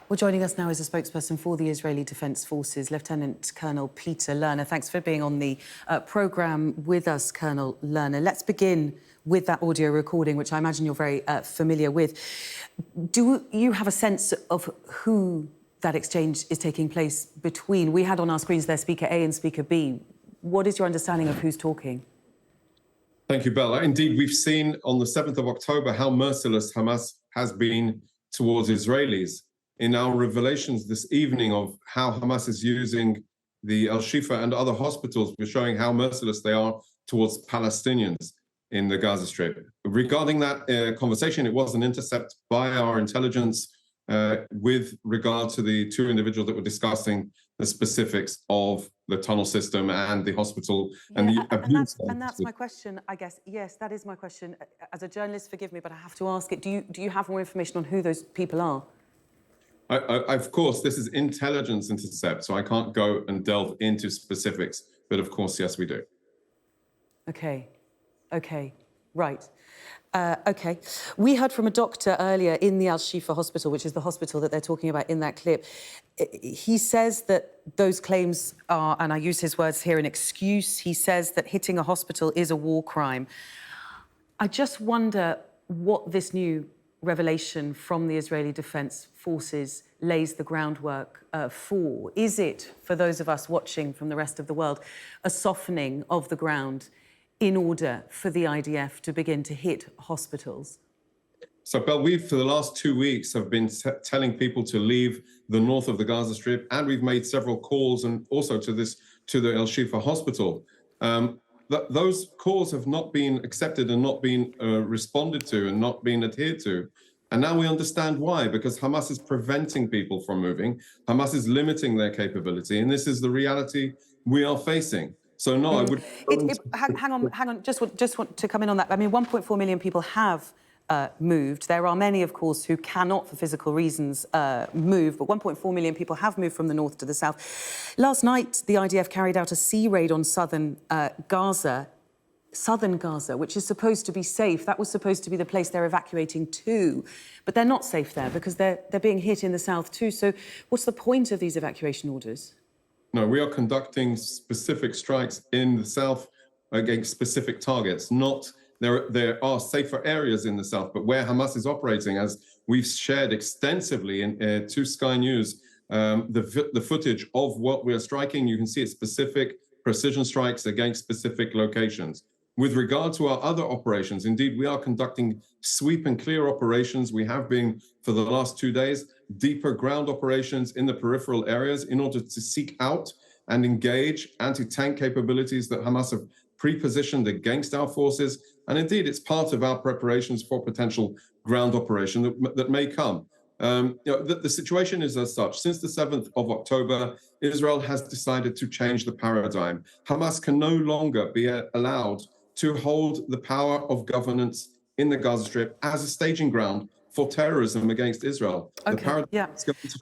Well, joining us now is a spokesperson for the Israeli Defense Forces, Lieutenant Colonel Peter Lerner. Thanks for being on the programme with us, Colonel Lerner. Let's begin with that audio recording, which I imagine you're very familiar with. Do you have a sense of who that exchange is taking place between? We had on our screens there Speaker A and Speaker B. What is your understanding of who's talking? Thank you, Bella. Indeed, we've seen on the 7th of October how merciless Hamas has been towards Israelis. In our revelations this evening of how Hamas is using the Al-Shifa and other hospitals, we're showing how merciless they are towards Palestinians in the Gaza Strip. Regarding that conversation, it was an intercept by our intelligence with regard to the two individuals that were discussing the specifics of the tunnel system and the hospital and the abuse. And that's my question, I guess. Yes, that is my question. As a journalist, forgive me, but I have to ask it. Do you have more information on who those people are? Of course, this is intelligence intercept, so I can't go and delve into specifics. But of course, yes, we do. Okay, right. Okay. We heard from a doctor earlier in the Al-Shifa hospital, which is the hospital that they're talking about in that clip. He says that those claims are, and I use his words here, an excuse. He says that hitting a hospital is a war crime. I just wonder what this new revelation from the Israeli Defense Forces lays the groundwork for. Is it, for those of us watching from the rest of the world, a softening of the ground in order for the IDF to begin to hit hospitals? So, Belle, we, for the last 2 weeks, have been telling people to leave the north of the Gaza Strip, and we've made several calls, and also to the Al-Shifa hospital. Those calls have not been accepted and not been responded to and not been adhered to. And now we understand why, because Hamas is preventing people from moving. Hamas is limiting their capability, and this is the reality we are facing. So no, I would... Hang on, just want to come in on that. I mean, 1.4 million people have moved. There are many, of course, who cannot, for physical reasons, move, but 1.4 million people have moved from the north to the south. Last night, the IDF carried out a sea raid on southern Gaza, which is supposed to be safe. That was supposed to be the place they're evacuating to, but they're not safe there because they're being hit in the south too. So what's the point of these evacuation orders? No, we are conducting specific strikes in the south against specific targets, not... There are safer areas in the south, but where Hamas is operating, as we've shared extensively to Sky News, the footage of what we are striking, you can see it's specific precision strikes against specific locations. With regard to our other operations, indeed, we are conducting sweep and clear operations. We have been, for the last 2 days, deeper ground operations in the peripheral areas in order to seek out and engage anti-tank capabilities that Hamas have pre-positioned against our forces. And indeed, it's part of our preparations for potential ground operation that may come. The situation is as such. Since the 7th of October, Israel has decided to change the paradigm. Hamas can no longer be allowed to hold the power of governance in the Gaza Strip as a staging ground for terrorism against Israel. Okay, yeah.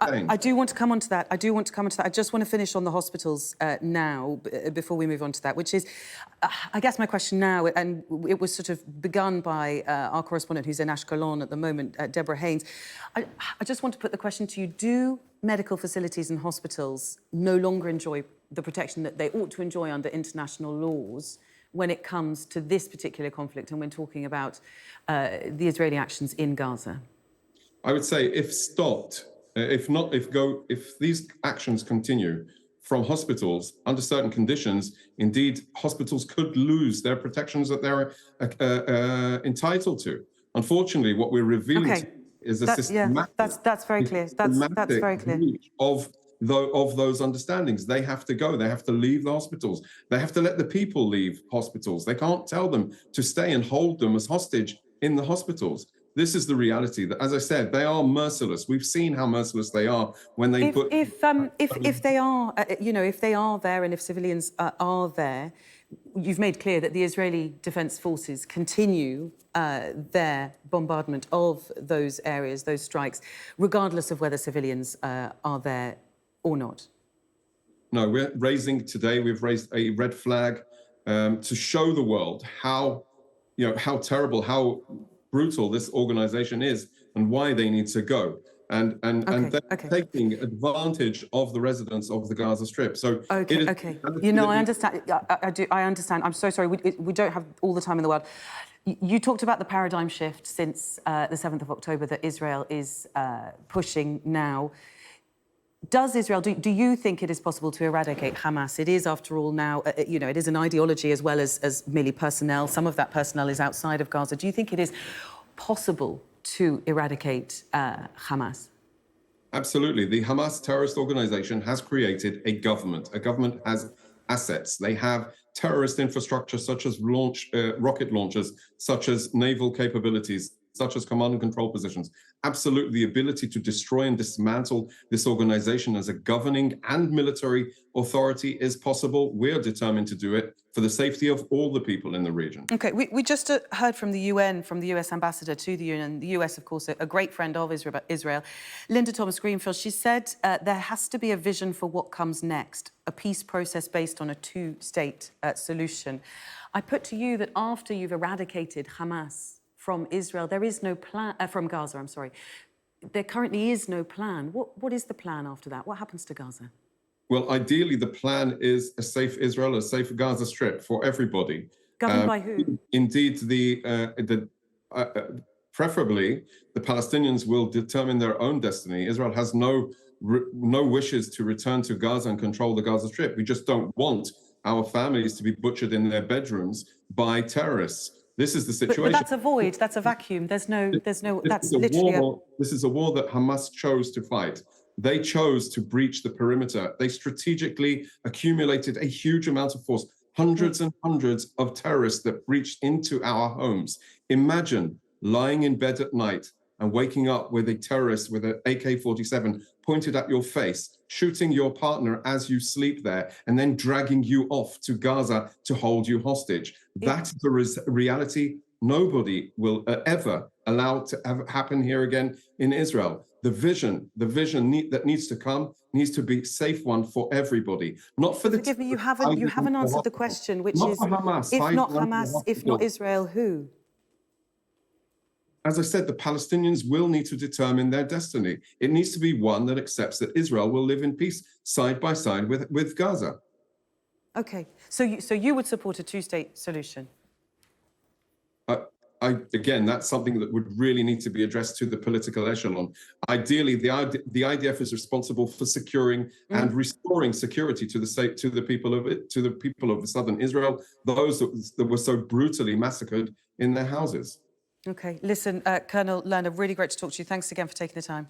I do want to come on to that. I just want to finish on the hospitals now, before we move on to that, which is, I guess my question now, and it was sort of begun by our correspondent who's in Ashkelon at the moment, Deborah Haynes. I just want to put the question to you, do medical facilities and hospitals no longer enjoy the protection that they ought to enjoy under international laws when it comes to this particular conflict and when talking about the Israeli actions in Gaza? I would say if stopped, if these actions continue from hospitals under certain conditions, indeed, hospitals could lose their protections that they're entitled to. Unfortunately, what we're revealing is a systematic... Yeah, that's very clear. That's very clear. Of those understandings. They have to go. They have to leave the hospitals. They have to let the people leave hospitals. They can't tell them to stay and hold them as hostage in the hospitals. This is the reality that, as I said, they are merciless. We've seen how merciless they are when they put... If they are, if they are there and if civilians are there, you've made clear that the Israeli Defense Forces continue their bombardment of those areas, those strikes, regardless of whether civilians are there or not. No, we've raised a red flag to show the world how terrible, how brutal this organization is and why they need to go. and then okay. taking advantage of the residents of the Gaza Strip. So okay. You know, I understand. I do. I understand. I'm so sorry. We don't have all the time in the world. You talked about the paradigm shift since the 7th of October that Israel is pushing now. Does Israel, do you think it is possible to eradicate Hamas? It is, after all, now, you know, it is an ideology as well as merely personnel. Some of that personnel is outside of Gaza. Do you think it is possible to eradicate Hamas? Absolutely. The Hamas terrorist organization has created a government. A government has assets. They have terrorist infrastructure such as rocket launchers, such as naval capabilities, such as command and control positions. Absolutely, the ability to destroy and dismantle this organization as a governing and military authority is possible. We're determined to do it for the safety of all the people in the region. OK, we just heard from the UN, from the US ambassador to the UN. The US, of course, a great friend of Israel. Linda Thomas-Greenfield, she said there has to be a vision for what comes next, a peace process based on a two-state solution. I put to you that after you've eradicated Hamas from Israel, there is no plan, from Gaza, I'm sorry. There currently is no plan. What is the plan after that? What happens to Gaza? Well, ideally, the plan is a safe Israel, a safe Gaza Strip for everybody. Governed by who? Indeed, preferably, the Palestinians will determine their own destiny. Israel has no wishes to return to Gaza and control the Gaza Strip. We just don't want our families to be butchered in their bedrooms by terrorists. This is the situation. But that's a void. That's a vacuum. There's no. That's literally. This is a war that Hamas chose to fight. They chose to breach the perimeter. They strategically accumulated a huge amount of force, hundreds and hundreds of terrorists that breached into our homes. Imagine lying in bed at night and waking up with a terrorist with an AK-47 pointed at your face, shooting your partner as you sleep there, and then dragging you off to Gaza to hold you hostage. That's the reality nobody will ever allow to happen here again in Israel. The vision that needs to come needs to be a safe one for everybody, not for the. Forgive me, you haven't answered the question, which is, Hamas, if not Hamas, if not Israel, who? As I said, the Palestinians will need to determine their destiny. It needs to be one that accepts that Israel will live in peace side by side with Gaza. Okay, so you would support a two-state solution? Again, that's something that would really need to be addressed to the political echelon. Ideally, the IDF is responsible for securing and restoring security to the people of southern Israel, those that were so brutally massacred in their houses. Okay, listen, Colonel Lerner, really great to talk to you. Thanks again for taking the time.